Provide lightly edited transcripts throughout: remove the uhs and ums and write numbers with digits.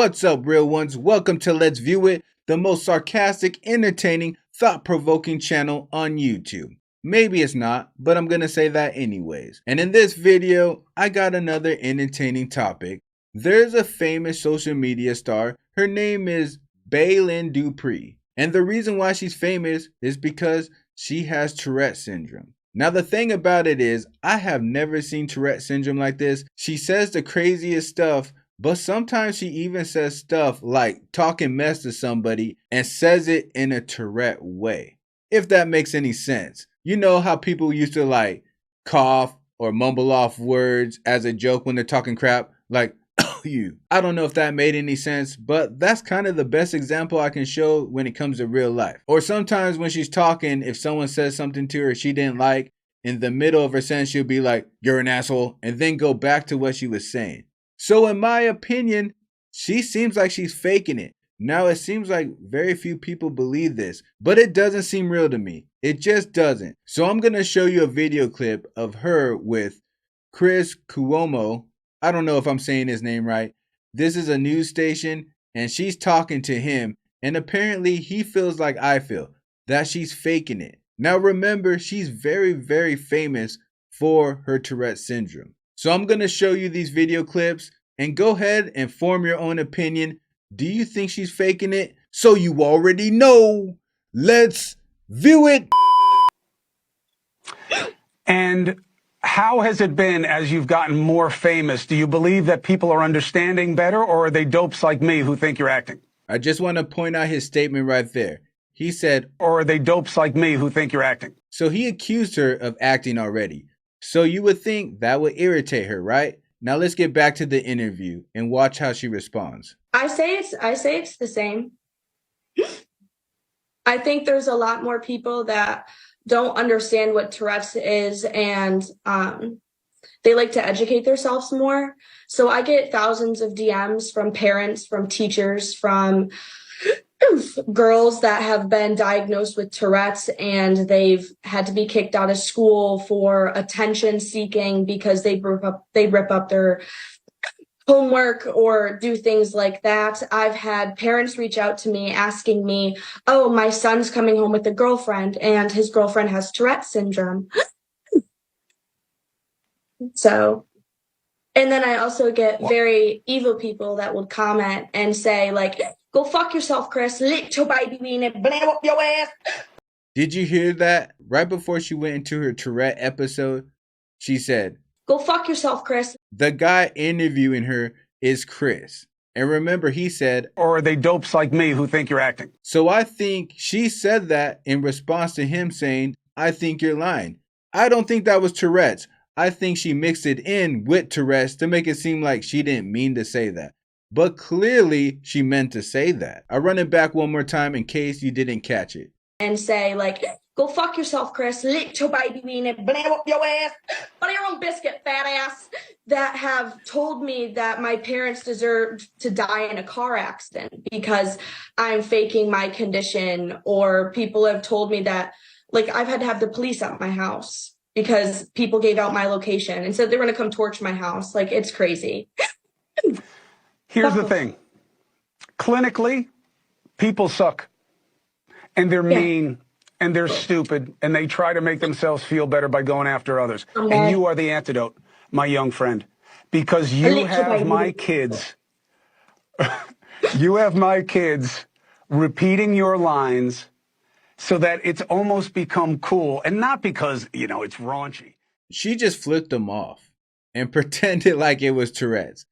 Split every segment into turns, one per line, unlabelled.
What's up, real ones? Welcome to Let's View It, the most sarcastic, entertaining, thought-provoking channel on YouTube. Maybe it's not, but I'm gonna say that anyways. And in this video, I got another entertaining topic. There's a famous social media star. Her name is Baylen Dupree. And the reason why she's famous is because she has Tourette's syndrome. Now the thing about it is, I have never seen Tourette's syndrome like this. She says the craziest stuff, but sometimes she even says stuff like talking mess to somebody and says it in a Tourette way. If that makes any sense. You know how people used to like cough or mumble off words as a joke when they're talking crap? Like, you. I don't know if that made any sense, but that's kind of the best example I can show when it comes to real life. Or sometimes when she's talking, if someone says something to her she didn't like, in the middle of her sentence she'll be like, "You're an asshole," and then go back to what she was saying. So in my opinion, she seems like she's faking it. Now it seems like very few people believe this, but it doesn't seem real to me. It just doesn't. So I'm going to show you a video clip of her with Chris Cuomo. I don't know if I'm saying his name right. This is a news station and she's talking to him, and apparently he feels like I feel, that she's faking it. Now remember, she's very, very famous for her Tourette's syndrome. So I'm going to show you these video clips and go ahead and form your own opinion. Do you think she's faking it? So you already know. Let's view it.
And how has it been as you've gotten more famous? Do you believe that people are understanding better, or are they dopes like me who think you're acting?
I just want to point out his statement right there. He said,
or are they dopes like me who think you're acting?
So he accused her of acting already. So you would think that would irritate her, right? Now let's get back to the interview and watch how she responds.
I say it's the same. I think there's a lot more people that don't understand what Tourette's is, and they like to educate themselves more. So I get thousands of DMs from parents, from teachers, from girls that have been diagnosed with Tourette's, and they've had to be kicked out of school for attention seeking because they rip up their homework or do things like that. I've had parents reach out to me asking me, "Oh, my son's coming home with a girlfriend and his girlfriend has Tourette's syndrome." So, and then I also get very evil people that would comment and say like, "Go fuck yourself, Chris. Lick your baby ween and blam up your ass."
Did you hear that? Right before she went into her Tourette episode, she said,
"Go fuck yourself, Chris."
The guy interviewing her is Chris. And remember, he said,
or are they dopes like me who think you're acting?
So I think she said that in response to him saying, "I think you're lying." I don't think that was Tourette's. I think she mixed it in with Tourette's to make it seem like she didn't mean to say that. But clearly she meant to say that. I'll run it back one more time in case you didn't catch it.
And say like, "Go fuck yourself, Chris. Lick your baby ween and blam up your ass. Butter your own biscuit, fat ass." That have told me that my parents deserved to die in a car accident because I'm faking my condition. Or people have told me that, like, I've had to have the police at my house because people gave out my location and said they were going to come torch my house. Like, it's crazy.
Here's the thing. Clinically, people suck. And they're mean, and they're stupid, and they try to make themselves feel better by going after others. And you are the antidote, my young friend, because you have my kids. You have my kids repeating your lines so that it's almost become cool, and not because, you know, it's raunchy.
She just flipped them off and pretended like it was Tourette's.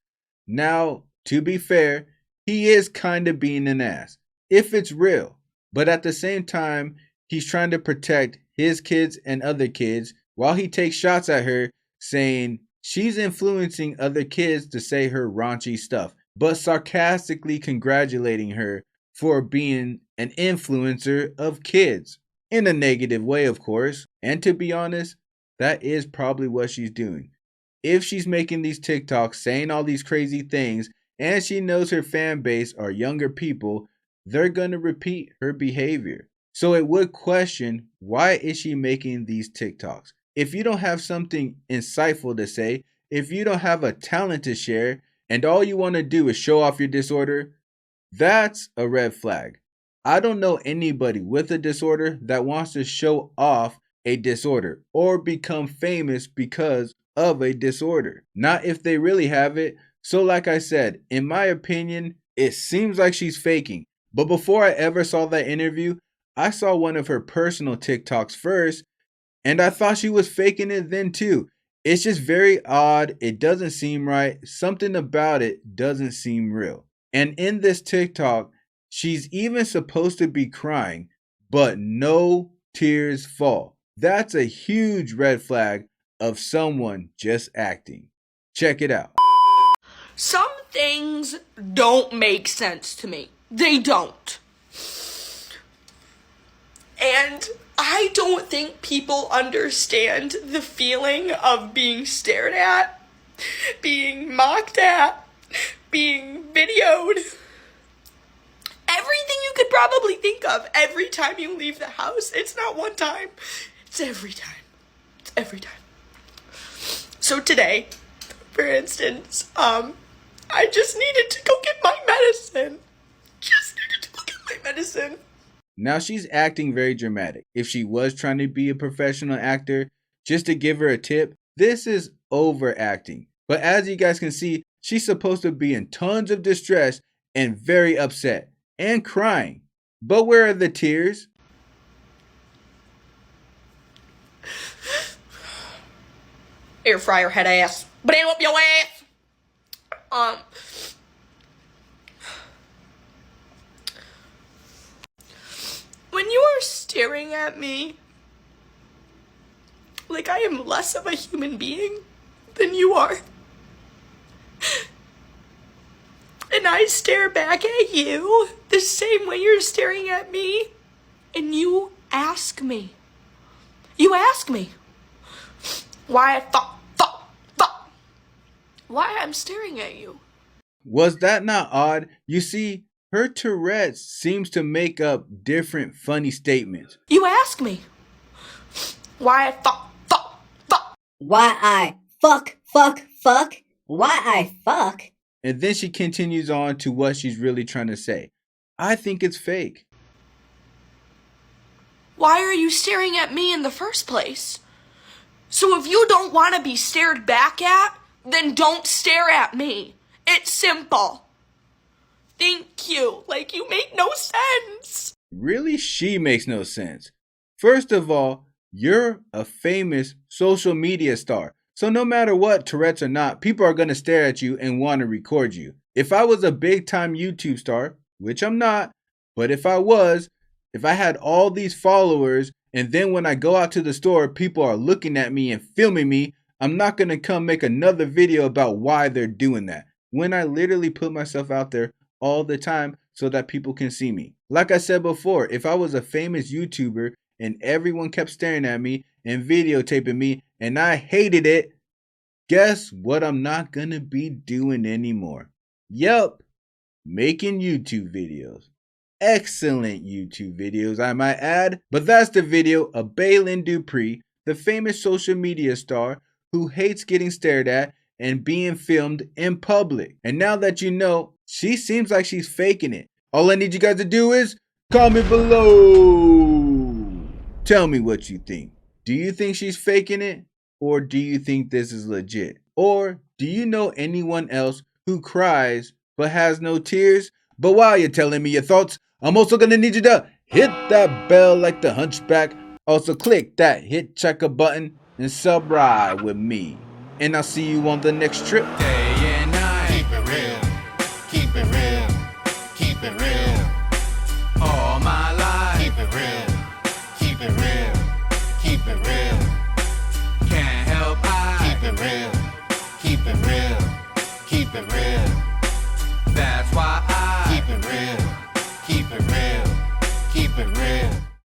Now, to be fair, he is kind of being an ass, if it's real. But at the same time, he's trying to protect his kids and other kids while he takes shots at her, saying she's influencing other kids to say her raunchy stuff, but sarcastically congratulating her for being an influencer of kids. In a negative way, of course. And to be honest, that is probably what she's doing. If she's making these TikToks saying all these crazy things, and she knows her fan base are younger people, they're going to repeat her behavior. So it would question, why is she making these TikToks? If you don't have something insightful to say, if you don't have a talent to share, and all you want to do is show off your disorder, that's a red flag. I don't know anybody with a disorder that wants to show off a disorder or become famous because of a disorder. Not if they really have it. So like I said, in my opinion, it seems like she's faking. But before I ever saw that interview, I saw one of her personal TikToks first, and I thought she was faking it then too. It's just very odd. It doesn't seem right. Something about it doesn't seem real. And in this TikTok, she's even supposed to be crying, but no tears fall. That's a huge red flag of someone just acting. Check it out.
Some things don't make sense to me. They don't. And I don't think people understand the feeling of being stared at, being mocked at, being videoed. Everything you could probably think of every time you leave the house. It's not one time. It's every time. It's every time. So today, for instance, I just needed to go get my medicine. Just needed to go get my medicine.
Now she's acting very dramatic. If she was trying to be a professional actor, just to give her a tip, this is overacting. But as you guys can see, she's supposed to be in tons of distress and very upset and crying. But where are the tears?
Air fryer head ass. Banana up your ass. When you are staring at me like I am less of a human being than you are, and I stare back at you the same way you're staring at me, and you ask me why why I'm staring at you.
Was that not odd? You see, her Tourettes seems to make up different funny statements.
You ask me why I
Why I fuck, why I fuck.
And then she continues on to what she's really trying to say. I think it's fake.
Why are you staring at me in the first place? So if you don't want to be stared back at, then don't stare at me. It's simple. Thank you. Like, you make no sense.
Really? She makes no sense. First of all, you're a famous social media star. So no matter what, Tourette's or not, people are going to stare at you and want to record you. If I was a big time YouTube star, which I'm not, but if I had all these followers, and then when I go out to the store, people are looking at me and filming me, I'm not going to come make another video about why they're doing that, when I literally put myself out there all the time so that people can see me. Like I said before, if I was a famous YouTuber and everyone kept staring at me and videotaping me and I hated it, guess what I'm not going to be doing anymore? Yup, making YouTube videos. Excellent YouTube videos, I might add. But that's the video of Baylen Dupree, the famous social media star who hates getting stared at and being filmed in public. And now that you know, she seems like she's faking it. All I need you guys to do is comment below. Tell me what you think. Do you think she's faking it? Or do you think this is legit? Or do you know anyone else who cries but has no tears? But while you're telling me your thoughts, I'm also gonna need you to hit that bell like the hunchback. Also click that hit checker button and subscribe with me. And I'll see you on the next trip.
Day and night. Keep it real. Keep it real. Keep it real. All my life. Keep it real. Keep it real. Keep it real. Can't help keep it real. Keep it real. Keep it real. That's why I keep it real. Keep it real. Keep it real.